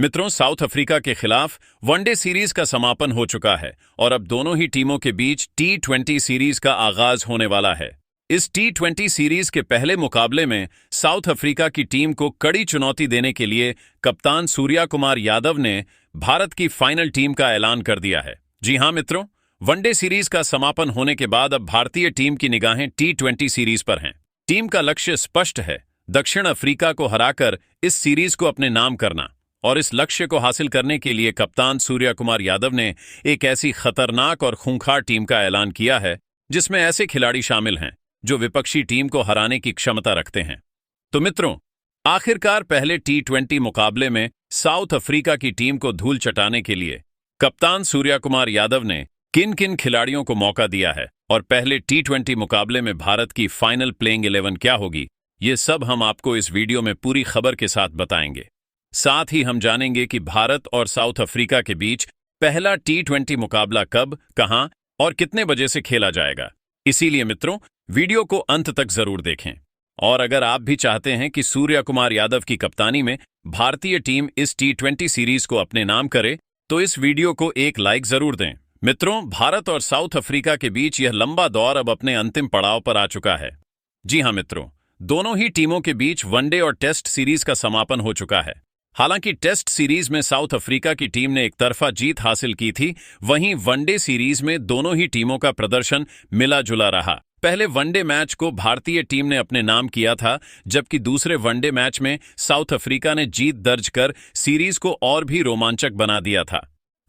मित्रों, south Africa के खिलाफ वनडे सीरीज का समापन हो चुका है और अब दोनों ही टीमों के बीच T20 सीरीज का आगाज होने वाला है। इस T20 सीरीज के पहले मुकाबले में साउथ अफ्रीका की टीम को कड़ी चुनौती देने के लिए कप्तान सूर्या कुमार यादव ने भारत की फाइनल टीम का ऐलान कर दिया है। जी हां मित्रों, वनडे सीरीज का समापन होने के बाद अब भारतीय टीम की निगाहें T20 सीरीज पर हैं। टीम का लक्ष्य स्पष्ट है, दक्षिण अफ्रीका को हराकर इस सीरीज को अपने नाम करना। और इस लक्ष्य को हासिल करने के लिए कप्तान सूर्या कुमार यादव ने एक ऐसी खतरनाक और खूंखार टीम का ऐलान किया है जिसमें ऐसे खिलाड़ी शामिल हैं जो विपक्षी टीम को हराने की क्षमता रखते हैं। तो मित्रों, आखिरकार पहले T20 मुकाबले में साउथ अफ्रीका की टीम को धूल चटाने के लिए कप्तान सूर्या कुमार यादव ने किन किन खिलाड़ियों को मौका दिया है और पहले T20 मुकाबले में भारत की फाइनल प्लेइंग 11 क्या होगी, ये सब हम आपको इस वीडियो में पूरी खबर के साथ बताएंगे। साथ ही हम जानेंगे कि भारत और साउथ अफ्रीका के बीच पहला T20 मुकाबला कब, कहां और कितने बजे से खेला जाएगा। इसीलिए मित्रों, वीडियो को अंत तक जरूर देखें। और अगर आप भी चाहते हैं कि सूर्या कुमार यादव की कप्तानी में भारतीय टीम इस T20 सीरीज को अपने नाम करे, तो इस वीडियो को एक लाइक जरूर दें। मित्रों, भारत और साउथ अफ्रीका के बीच यह लंबा दौर अब अपने अंतिम पड़ाव पर आ चुका है। जी हां मित्रों, दोनों ही टीमों के बीच वनडे और टेस्ट सीरीज का समापन हो चुका है। हालांकि टेस्ट सीरीज में साउथ अफ्रीका की टीम ने एकतरफा जीत हासिल की थी, वहीं वनडे सीरीज में दोनों ही टीमों का प्रदर्शन मिला जुला रहा। पहले वनडे मैच को भारतीय टीम ने अपने नाम किया था, जबकि दूसरे वनडे मैच में साउथ अफ्रीका ने जीत दर्ज कर सीरीज को और भी रोमांचक बना दिया था।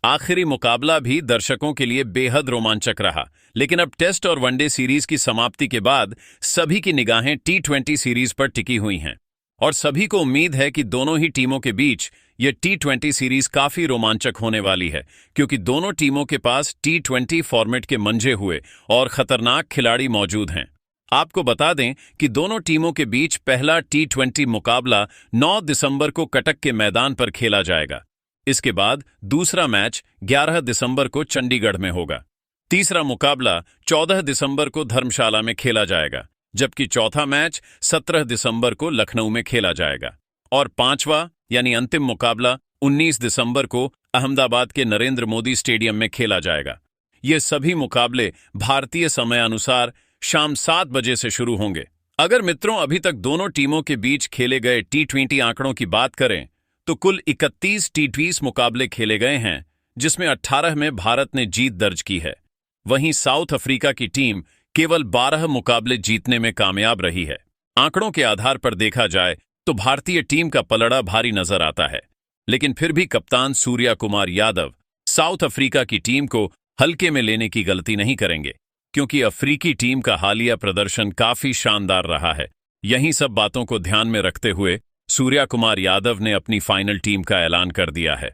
आखिरी मुकाबला भी दर्शकों के लिए बेहद रोमांचक रहा। लेकिन अब टेस्ट और वनडे सीरीज की समाप्ति के बाद सभी की निगाहें T20 सीरीज पर टिकी हुई हैं और सभी को उम्मीद है कि दोनों ही टीमों के बीच ये T20 सीरीज काफी रोमांचक होने वाली है, क्योंकि दोनों टीमों के पास T20 फॉर्मेट के मंझे हुए और खतरनाक खिलाड़ी मौजूद हैं। आपको बता दें कि दोनों टीमों के बीच पहला T20 मुकाबला 9 दिसंबर को कटक के मैदान पर खेला जाएगा। इसके बाद दूसरा मैच 11 दिसंबर को चंडीगढ़ में होगा। तीसरा मुकाबला 14 दिसंबर को धर्मशाला में खेला जाएगा, जबकि चौथा मैच 17 दिसंबर को लखनऊ में खेला जाएगा और पांचवा यानी अंतिम मुकाबला 19 दिसंबर को अहमदाबाद के नरेंद्र मोदी स्टेडियम में खेला जाएगा। ये सभी मुकाबले भारतीय समय अनुसार शाम 7 बजे से शुरू होंगे। अगर मित्रों अभी तक दोनों टीमों के बीच खेले गए T20 आंकड़ों की बात करें तो कुल 31 T20 मुकाबले खेले गए हैं, जिसमें 18 में भारत ने जीत दर्ज की है। वहीं साउथ अफ्रीका की टीम केवल 12 मुकाबले जीतने में कामयाब रही है। आंकड़ों के आधार पर देखा जाए तो भारतीय टीम का पलड़ा भारी नजर आता है, लेकिन फिर भी कप्तान सूर्या कुमार यादव साउथ अफ्रीका की टीम को हल्के में लेने की गलती नहीं करेंगे, क्योंकि अफ्रीकी टीम का हालिया प्रदर्शन काफी शानदार रहा है। यहीं सब बातों को ध्यान में रखते हुए सूर्या कुमार यादव ने अपनी फाइनल टीम का ऐलान कर दिया है।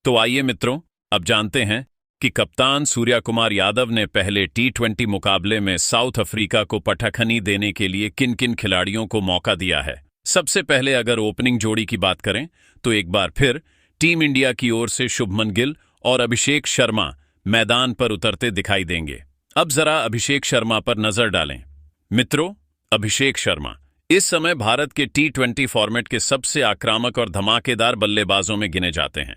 तो आइए मित्रों, अब जानते हैं कि कप्तान सूर्या कुमार यादव ने पहले T20 मुकाबले में साउथ अफ्रीका को पटखनी देने के लिए किन किन खिलाड़ियों को मौका दिया है। सबसे पहले अगर ओपनिंग जोड़ी की बात करें तो एक बार फिर टीम इंडिया की ओर से शुभमन गिल और अभिषेक शर्मा मैदान पर उतरते दिखाई देंगे। अब जरा अभिषेक शर्मा पर नजर डालें। मित्रों, अभिषेक शर्मा इस समय भारत के T20 फॉर्मेट के सबसे आक्रामक और धमाकेदार बल्लेबाजों में गिने जाते हैं।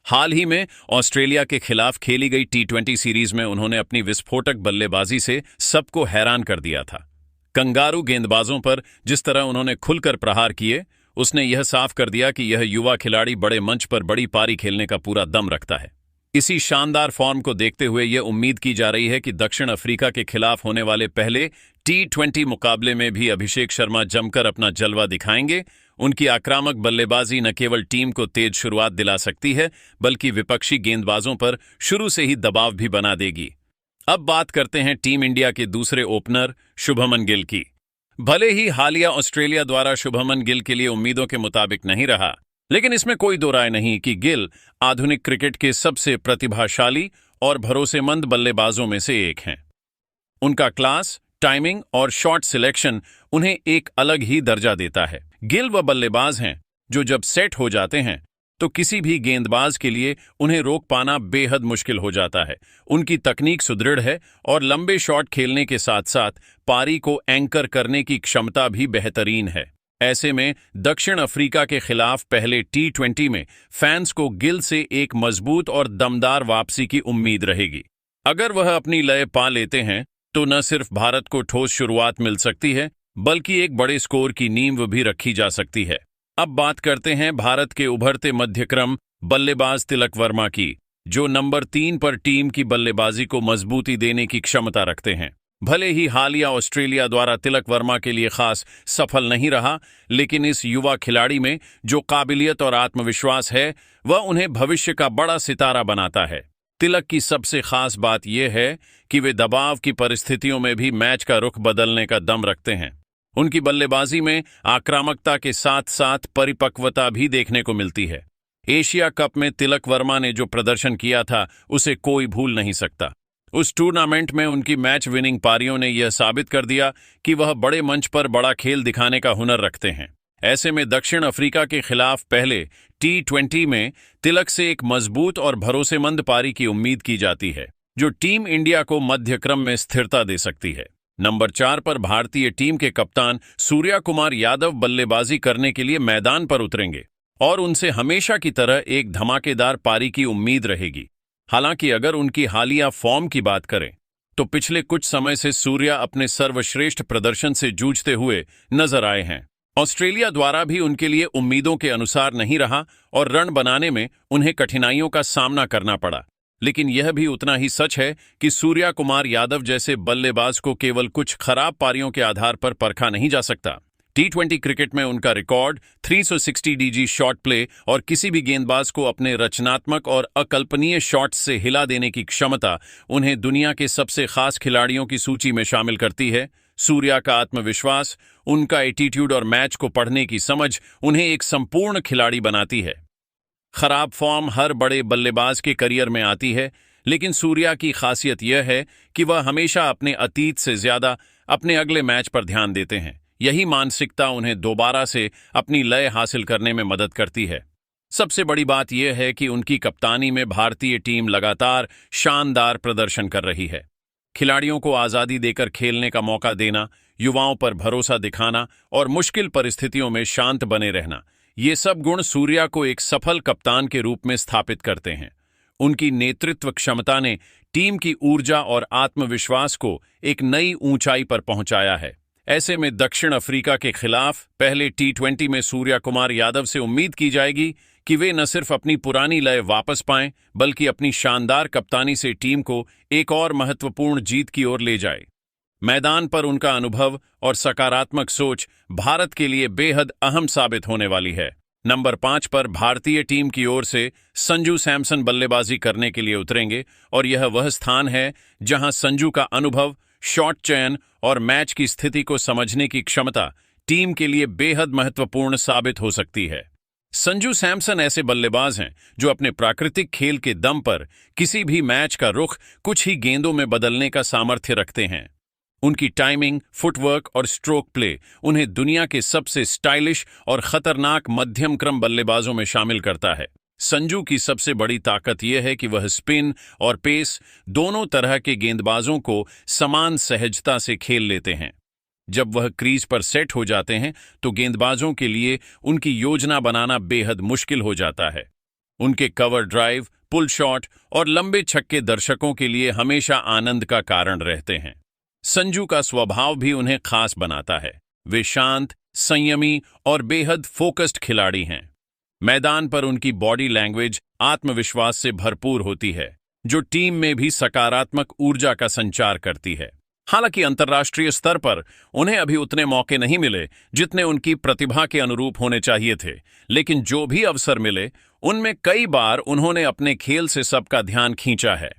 हाल ही में ऑस्ट्रेलिया के खिलाफ खेली गई T20 सीरीज में उन्होंने अपनी विस्फोटक बल्लेबाजी से सबको हैरान कर दिया था। कंगारू गेंदबाजों पर जिस तरह उन्होंने खुलकर प्रहार किए, उसने यह साफ कर दिया कि यह युवा खिलाड़ी बड़े मंच पर बड़ी पारी खेलने का पूरा दम रखता है। इसी शानदार फॉर्म को देखते हुए यह उम्मीद की जा रही है कि दक्षिण अफ्रीका के खिलाफ होने वाले पहले T20 मुकाबले में भी अभिषेक शर्मा जमकर अपना जलवा दिखाएंगे। उनकी आक्रामक बल्लेबाजी न केवल टीम को तेज शुरुआत दिला सकती है, बल्कि विपक्षी गेंदबाजों पर शुरू से ही दबाव भी बना देगी। अब बात करते हैं टीम इंडिया के दूसरे ओपनर शुभमन गिल की। भले ही हालिया ऑस्ट्रेलिया द्वारा शुभमन गिल के लिए उम्मीदों के मुताबिक नहीं रहा, लेकिन इसमें कोई दो राय नहीं कि गिल आधुनिक क्रिकेट के सबसे प्रतिभाशाली और भरोसेमंद बल्लेबाजों में से एक हैं। उनका क्लास, टाइमिंग और शॉट सिलेक्शन उन्हें एक अलग ही दर्जा देता है। गिल वह बल्लेबाज हैं जो जब सेट हो जाते हैं तो किसी भी गेंदबाज के लिए उन्हें रोक पाना बेहद मुश्किल हो जाता है। उनकी तकनीक सुदृढ़ है और लंबे शॉट खेलने के साथ साथ पारी को एंकर करने की क्षमता भी बेहतरीन है। ऐसे में दक्षिण अफ्रीका के खिलाफ पहले T20 में फैंस को गिल से एक मजबूत और दमदार वापसी की उम्मीद रहेगी। अगर वह अपनी लय पा लेते हैं तो न सिर्फ भारत को ठोस शुरुआत मिल सकती है, बल्कि एक बड़े स्कोर की नींव भी रखी जा सकती है। अब बात करते हैं भारत के उभरते मध्यक्रम बल्लेबाज तिलक वर्मा की, जो नंबर 3 पर टीम की बल्लेबाजी को मजबूती देने की क्षमता रखते हैं। भले ही हालिया ऑस्ट्रेलिया द्वारा तिलक वर्मा के लिए खास सफल नहीं रहा, लेकिन इस युवा खिलाड़ी में जो काबिलियत और आत्मविश्वास है वह उन्हें भविष्य का बड़ा सितारा बनाता है। तिलक की सबसे खास बात यह है कि वे दबाव की परिस्थितियों में भी मैच का रुख बदलने का दम रखते हैं। उनकी बल्लेबाजी में आक्रामकता के साथ साथ परिपक्वता भी देखने को मिलती है। एशिया कप में तिलक वर्मा ने जो प्रदर्शन किया था उसे कोई भूल नहीं सकता। उस टूर्नामेंट में उनकी मैच विनिंग पारियों ने यह साबित कर दिया कि वह बड़े मंच पर बड़ा खेल दिखाने का हुनर रखते हैं। ऐसे में दक्षिण अफ्रीका के खिलाफ पहले T20 में तिलक से एक मजबूत और भरोसेमंद पारी की उम्मीद की जाती है, जो टीम इंडिया को मध्यक्रम में स्थिरता दे सकती है। नंबर 4 पर भारतीय टीम के कप्तान सूर्या कुमार यादव बल्लेबाजी करने के लिए मैदान पर उतरेंगे और उनसे हमेशा की तरह एक धमाकेदार पारी की उम्मीद रहेगी। हालांकि अगर उनकी हालिया फॉर्म की बात करें तो पिछले कुछ समय से सूर्या अपने सर्वश्रेष्ठ प्रदर्शन से जूझते हुए नजर आए हैं। ऑस्ट्रेलिया द्वारा भी उनके लिए उम्मीदों के अनुसार नहीं रहा और रन बनाने में उन्हें कठिनाइयों का सामना करना पड़ा। लेकिन यह भी उतना ही सच है कि सूर्या कुमार यादव जैसे बल्लेबाज को केवल कुछ खराब पारियों के आधार पर परखा नहीं जा सकता। T20 क्रिकेट में उनका रिकॉर्ड 360 DG शॉट प्ले और किसी भी गेंदबाज को अपने रचनात्मक और अकल्पनीय शॉट्स से हिला देने की क्षमता उन्हें दुनिया के सबसे खास खिलाड़ियों की सूची में शामिल करती है। सूर्या का आत्मविश्वास, उनका एटीट्यूड और मैच को पढ़ने की समझ उन्हें एक संपूर्ण खिलाड़ी बनाती है। खराब फॉर्म हर बड़े बल्लेबाज के करियर में आती है, लेकिन सूर्या की खासियत यह है कि वह हमेशा अपने अतीत से ज्यादा अपने अगले मैच पर ध्यान देते हैं। यही मानसिकता उन्हें दोबारा से अपनी लय हासिल करने में मदद करती है। सबसे बड़ी बात यह है कि उनकी कप्तानी में भारतीय टीम लगातार शानदार प्रदर्शन कर रही है। खिलाड़ियों को आज़ादी देकर खेलने का मौका देना, युवाओं पर भरोसा दिखाना और मुश्किल परिस्थितियों में शांत बने रहना, ये सब गुण सूर्या को एक सफल कप्तान के रूप में स्थापित करते हैं। उनकी नेतृत्व क्षमता ने टीम की ऊर्जा और आत्मविश्वास को एक नई ऊंचाई पर पहुंचाया है। ऐसे में दक्षिण अफ्रीका के खिलाफ पहले T20 में सूर्या कुमार यादव से उम्मीद की जाएगी कि वे न सिर्फ अपनी पुरानी लय वापस पाएं, बल्कि अपनी शानदार कप्तानी से टीम को एक और महत्वपूर्ण जीत की ओर ले जाए। मैदान पर उनका अनुभव और सकारात्मक सोच भारत के लिए बेहद अहम साबित होने वाली है। नंबर 5 पर भारतीय टीम की ओर से संजू सैमसन बल्लेबाजी करने के लिए उतरेंगे और यह वह स्थान है जहां संजू का अनुभव, शॉट चयन और मैच की स्थिति को समझने की क्षमता टीम के लिए बेहद महत्वपूर्ण साबित हो सकती है। संजू सैमसन ऐसे बल्लेबाज हैं जो अपने प्राकृतिक खेल के दम पर किसी भी मैच का रुख कुछ ही गेंदों में बदलने का सामर्थ्य रखते हैं। उनकी टाइमिंग, फुटवर्क और स्ट्रोक प्ले उन्हें दुनिया के सबसे स्टाइलिश और खतरनाक मध्यम क्रम बल्लेबाजों में शामिल करता है। संजू की सबसे बड़ी ताकत यह है कि वह स्पिन और पेस दोनों तरह के गेंदबाजों को समान सहजता से खेल लेते हैं। जब वह क्रीज पर सेट हो जाते हैं तो गेंदबाजों के लिए उनकी योजना बनाना बेहद मुश्किल हो जाता है। उनके कवर ड्राइव, पुल शॉट और लंबे छक्के दर्शकों के लिए हमेशा आनंद का कारण रहते हैं। संजू का स्वभाव भी उन्हें खास बनाता है। वे शांत, संयमी और बेहद फोकस्ड खिलाड़ी हैं। मैदान पर उनकी बॉडी लैंग्वेज आत्मविश्वास से भरपूर होती है, जो टीम में भी सकारात्मक ऊर्जा का संचार करती है। हालांकि अंतर्राष्ट्रीय स्तर पर उन्हें अभी उतने मौके नहीं मिले जितने उनकी प्रतिभा के अनुरूप होने चाहिए थे, लेकिन जो भी अवसर मिले उनमें कई बार उन्होंने अपने खेल से सबका ध्यान खींचा है।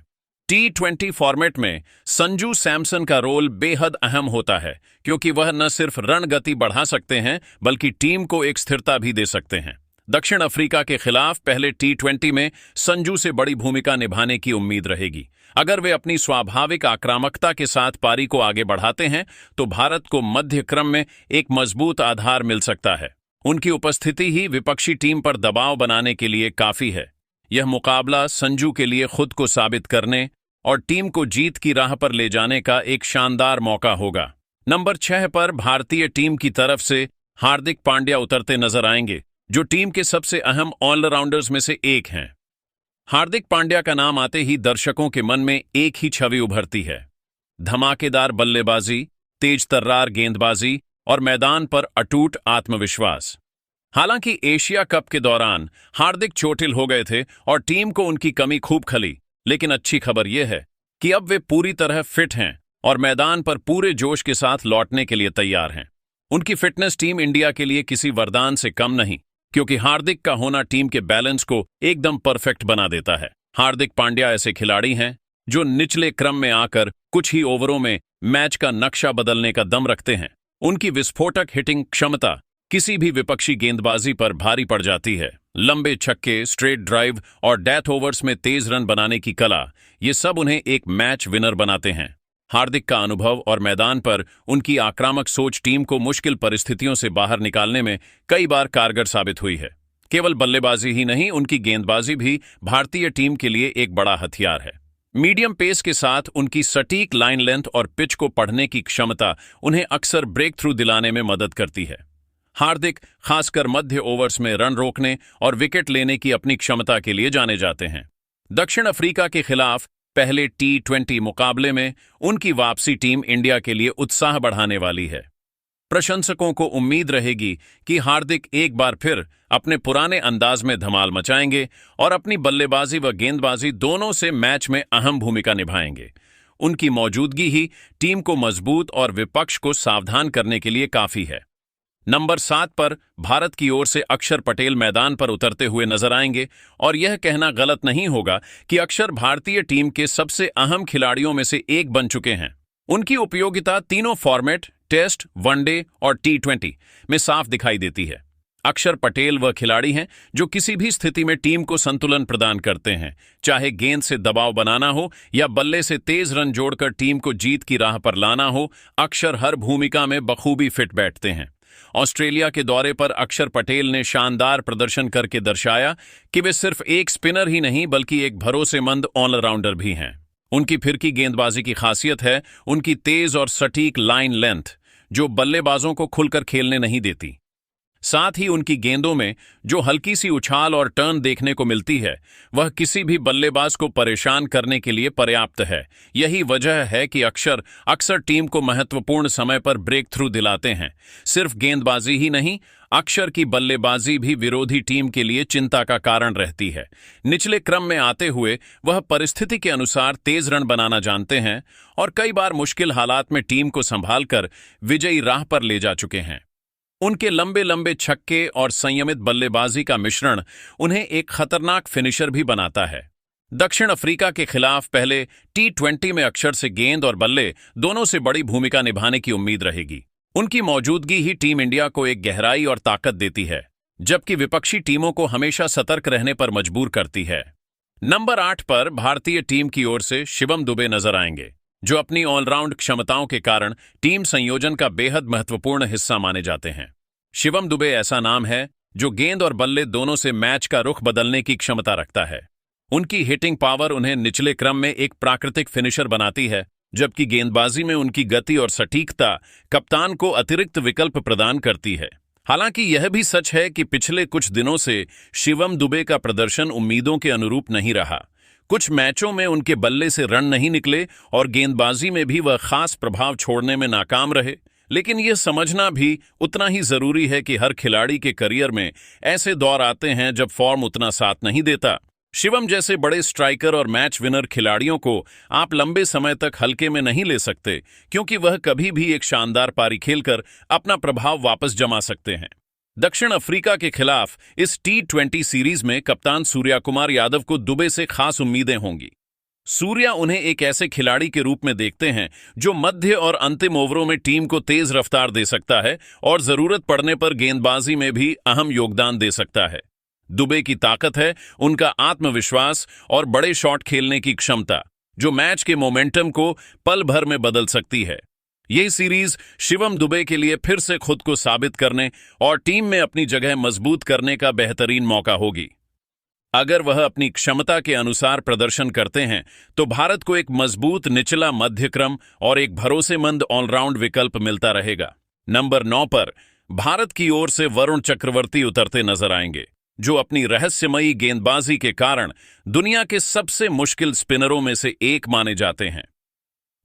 T20 फॉर्मेट में संजू सैमसन का रोल बेहद अहम होता है, क्योंकि वह न सिर्फ रन गति बढ़ा सकते हैं बल्कि टीम को एक स्थिरता भी दे सकते हैं। दक्षिण अफ्रीका के खिलाफ पहले T20 में संजू से बड़ी भूमिका निभाने की उम्मीद रहेगी। अगर वे अपनी स्वाभाविक आक्रामकता के साथ पारी को आगे बढ़ाते हैं तो भारत को मध्य क्रम में एक मजबूत आधार मिल सकता है। उनकी उपस्थिति ही विपक्षी टीम पर दबाव बनाने के लिए काफी है। यह मुकाबला संजू के लिए खुद को साबित करने और टीम को जीत की राह पर ले जाने का एक शानदार मौका होगा। नंबर 6 पर भारतीय टीम की तरफ से हार्दिक पांड्या उतरते नजर आएंगे, जो टीम के सबसे अहम ऑलराउंडर्स में से एक हैं। हार्दिक पांड्या का नाम आते ही दर्शकों के मन में एक ही छवि उभरती है: धमाकेदार बल्लेबाजी, तेज तर्रार गेंदबाजी और मैदान पर अटूट आत्मविश्वास। हालांकि एशिया कप के दौरान हार्दिक चोटिल हो गए थे और टीम को उनकी कमी खूब खली, लेकिन अच्छी खबर यह है कि अब वे पूरी तरह फिट हैं और मैदान पर पूरे जोश के साथ लौटने के लिए तैयार हैं। उनकी फिटनेस टीम इंडिया के लिए किसी वरदान से कम नहीं, क्योंकि हार्दिक का होना टीम के बैलेंस को एकदम परफेक्ट बना देता है। हार्दिक पांड्या ऐसे खिलाड़ी हैं जो निचले क्रम में आकर कुछ ही ओवरों में मैच का नक्शा बदलने का दम रखते हैं। उनकी विस्फोटक हिटिंग क्षमता किसी भी विपक्षी गेंदबाजी पर भारी पड़ जाती है। लंबे छक्के, स्ट्रेट ड्राइव और डेथ ओवर्स में तेज रन बनाने की कला, ये सब उन्हें एक मैच विनर बनाते हैं। हार्दिक का अनुभव और मैदान पर उनकी आक्रामक सोच टीम को मुश्किल परिस्थितियों से बाहर निकालने में कई बार कारगर साबित हुई है। केवल बल्लेबाजी ही नहीं, उनकी गेंदबाजी भी भारतीय टीम के लिए एक बड़ा हथियार है। मीडियम पेस के साथ उनकी सटीक लाइन लेंथ और पिच को पढ़ने की क्षमता उन्हें अक्सर ब्रेक थ्रू दिलाने में मदद करती है। हार्दिक खासकर मध्य ओवर्स में रन रोकने और विकेट लेने की अपनी क्षमता के लिए जाने जाते हैं। दक्षिण अफ्रीका के खिलाफ पहले T20 मुकाबले में उनकी वापसी टीम इंडिया के लिए उत्साह बढ़ाने वाली है। प्रशंसकों को उम्मीद रहेगी कि हार्दिक एक बार फिर अपने पुराने अंदाज में धमाल मचाएंगे और अपनी बल्लेबाजी व गेंदबाजी दोनों से मैच में अहम भूमिका निभाएंगे। उनकी मौजूदगी ही टीम को मजबूत और विपक्ष को सावधान करने के लिए काफी है। नंबर 7 पर भारत की ओर से अक्षर पटेल मैदान पर उतरते हुए नजर आएंगे और यह कहना गलत नहीं होगा कि अक्षर भारतीय टीम के सबसे अहम खिलाड़ियों में से एक बन चुके हैं। उनकी उपयोगिता तीनों फॉर्मेट, टेस्ट, वनडे और T20 में साफ दिखाई देती है। अक्षर पटेल वह खिलाड़ी हैं जो किसी भी स्थिति में टीम को संतुलन प्रदान करते हैं, चाहे गेंद से दबाव बनाना हो या बल्ले से तेज रन जोड़कर टीम को जीत की राह पर लाना हो। अक्षर हर भूमिका में बखूबी फिट बैठते हैं। ऑस्ट्रेलिया के दौरे पर अक्षर पटेल ने शानदार प्रदर्शन करके दर्शाया कि वे सिर्फ एक स्पिनर ही नहीं बल्कि एक भरोसेमंद ऑलराउंडर भी हैं। उनकी फिरकी गेंदबाजी की खासियत है उनकी तेज और सटीक लाइन लेंथ, जो बल्लेबाजों को खुलकर खेलने नहीं देती। साथ ही उनकी गेंदों में जो हल्की सी उछाल और टर्न देखने को मिलती है, वह किसी भी बल्लेबाज को परेशान करने के लिए पर्याप्त है। यही वजह है कि अक्षर अक्सर टीम को महत्वपूर्ण समय पर ब्रेक थ्रू दिलाते हैं। सिर्फ गेंदबाजी ही नहीं, अक्षर की बल्लेबाजी भी विरोधी टीम के लिए चिंता का कारण रहती है। निचले क्रम में आते हुए वह परिस्थिति के अनुसार तेज रन बनाना जानते हैं और कई बार मुश्किल हालात में टीम को संभालकर विजयी राह पर ले जा चुके हैं। उनके लंबे लंबे छक्के और संयमित बल्लेबाजी का मिश्रण उन्हें एक खतरनाक फिनिशर भी बनाता है। दक्षिण अफ्रीका के खिलाफ पहले T20 में अक्षर से गेंद और बल्ले दोनों से बड़ी भूमिका निभाने की उम्मीद रहेगी। उनकी मौजूदगी ही टीम इंडिया को एक गहराई और ताकत देती है, जबकि विपक्षी टीमों को हमेशा सतर्क रहने पर मजबूर करती है। नंबर 8 पर भारतीय टीम की ओर से शिवम दुबे नजर आएंगे, जो अपनी ऑलराउंड क्षमताओं के कारण टीम संयोजन का बेहद महत्वपूर्ण हिस्सा माने जाते हैं। शिवम दुबे ऐसा नाम है जो गेंद और बल्ले दोनों से मैच का रुख बदलने की क्षमता रखता है। उनकी हिटिंग पावर उन्हें निचले क्रम में एक प्राकृतिक फिनिशर बनाती है, जबकि गेंदबाजी में उनकी गति और सटीकता कप्तान को अतिरिक्त विकल्प प्रदान करती है। हालांकि यह भी सच है कि पिछले कुछ दिनों से शिवम दुबे का प्रदर्शन उम्मीदों के अनुरूप नहीं रहा। कुछ मैचों में उनके बल्ले से रन नहीं निकले और गेंदबाजी में भी वह खास प्रभाव छोड़ने में नाकाम रहे। लेकिन यह समझना भी उतना ही जरूरी है कि हर खिलाड़ी के करियर में ऐसे दौर आते हैं जब फॉर्म उतना साथ नहीं देता। शिवम जैसे बड़े स्ट्राइकर और मैच विनर खिलाड़ियों को आप लंबे समय तक हल्के में नहीं ले सकते, क्योंकि वह कभी भी एक शानदार पारी खेलकर अपना प्रभाव वापस जमा सकते हैं। दक्षिण अफ्रीका के खिलाफ इस T20 सीरीज में कप्तान सूर्या कुमार यादव को दुबे से खास उम्मीदें होंगी। सूर्या उन्हें एक ऐसे खिलाड़ी के रूप में देखते हैं जो मध्य और अंतिम ओवरों में टीम को तेज रफ्तार दे सकता है और जरूरत पड़ने पर गेंदबाजी में भी अहम योगदान दे सकता है। दुबे की ताकत है उनका आत्मविश्वास और बड़े शॉट खेलने की क्षमता, जो मैच के मोमेंटम को पल भर में बदल सकती है। यह सीरीज शिवम दुबे के लिए फिर से खुद को साबित करने और टीम में अपनी जगह मजबूत करने का बेहतरीन मौका होगी। अगर वह अपनी क्षमता के अनुसार प्रदर्शन करते हैं तो भारत को एक मजबूत निचला मध्यक्रम और एक भरोसेमंद ऑलराउंड विकल्प मिलता रहेगा। नंबर 9 पर भारत की ओर से वरुण चक्रवर्ती उतरते नजर आएंगे, जो अपनी रहस्यमयी गेंदबाजी के कारण दुनिया के सबसे मुश्किल स्पिनरों में से एक माने जाते हैं।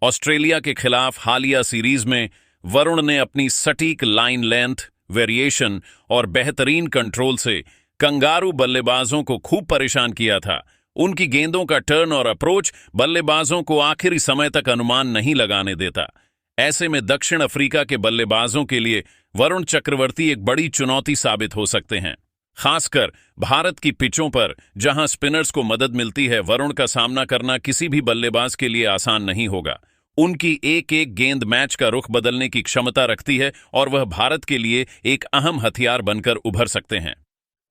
ऑस्ट्रेलिया के खिलाफ हालिया सीरीज में वरुण ने अपनी सटीक लाइन लेंथ, वेरिएशन और बेहतरीन कंट्रोल से कंगारू बल्लेबाजों को खूब परेशान किया था। उनकी गेंदों का टर्न और अप्रोच बल्लेबाजों को आखिरी समय तक अनुमान नहीं लगाने देता। ऐसे में दक्षिण अफ्रीका के बल्लेबाजों के लिए वरुण चक्रवर्ती एक बड़ी चुनौती साबित हो सकते हैं। खासकर भारत की पिचों पर जहां स्पिनर्स को मदद मिलती है, वरुण का सामना करना किसी भी बल्लेबाज के लिए आसान नहीं होगा। उनकी एक एक गेंद मैच का रुख बदलने की क्षमता रखती है और वह भारत के लिए एक अहम हथियार बनकर उभर सकते हैं।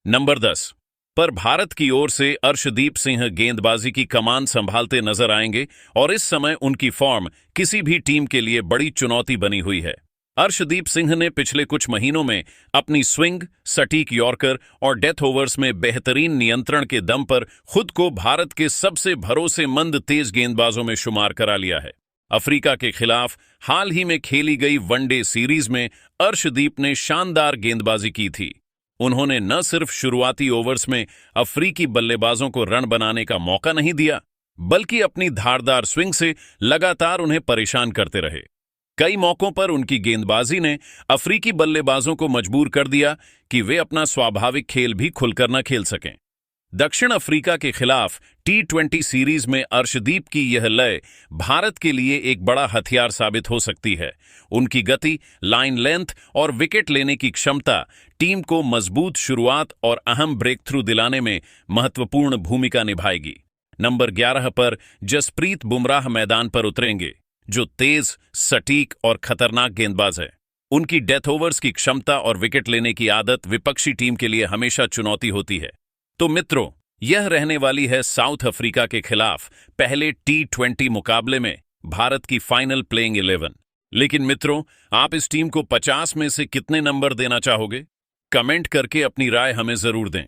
नंबर 10 पर भारत की ओर से अर्शदीप सिंह गेंदबाजी की कमान संभालते नजर आएंगे और इस समय उनकी फॉर्म किसी भी टीम के लिए बड़ी चुनौती बनी हुई है। अर्शदीप सिंह ने पिछले कुछ महीनों में अपनी स्विंग, सटीक यॉर्कर और डेथ ओवर्स में बेहतरीन नियंत्रण के दम पर खुद को भारत के सबसे भरोसेमंद तेज गेंदबाजों में शुमार करा लिया है। अफ्रीका के खिलाफ हाल ही में खेली गई वनडे सीरीज में अर्शदीप ने शानदार गेंदबाजी की थी। उन्होंने न सिर्फ शुरुआती ओवर्स में अफ्रीकी बल्लेबाजों को रन बनाने का मौका नहीं दिया, बल्कि अपनी धारदार स्विंग से लगातार उन्हें परेशान करते रहे। कई मौकों पर उनकी गेंदबाजी ने अफ्रीकी बल्लेबाजों को मजबूर कर दिया कि वे अपना स्वाभाविक खेल भी खुलकर न खेल सकें। दक्षिण अफ्रीका के खिलाफ T20 सीरीज में अर्शदीप की यह लय भारत के लिए एक बड़ा हथियार साबित हो सकती है। उनकी गति, लाइन लेंथ और विकेट लेने की क्षमता टीम को मजबूत शुरुआत और अहम ब्रेक थ्रू दिलाने में महत्वपूर्ण भूमिका निभाएगी। नंबर 11 पर जसप्रीत बुमराह मैदान पर उतरेंगे, जो तेज, सटीक और खतरनाक गेंदबाज है। उनकी डेथ ओवर्स की क्षमता और विकेट लेने की आदत विपक्षी टीम के लिए हमेशा चुनौती होती है। तो मित्रों, यह रहने वाली है साउथ अफ्रीका के खिलाफ पहले T20 मुकाबले में भारत की फाइनल प्लेइंग 11। लेकिन मित्रों, आप इस टीम को 50 में से कितने नंबर देना चाहोगे? कमेंट करके अपनी राय हमें जरूर दें।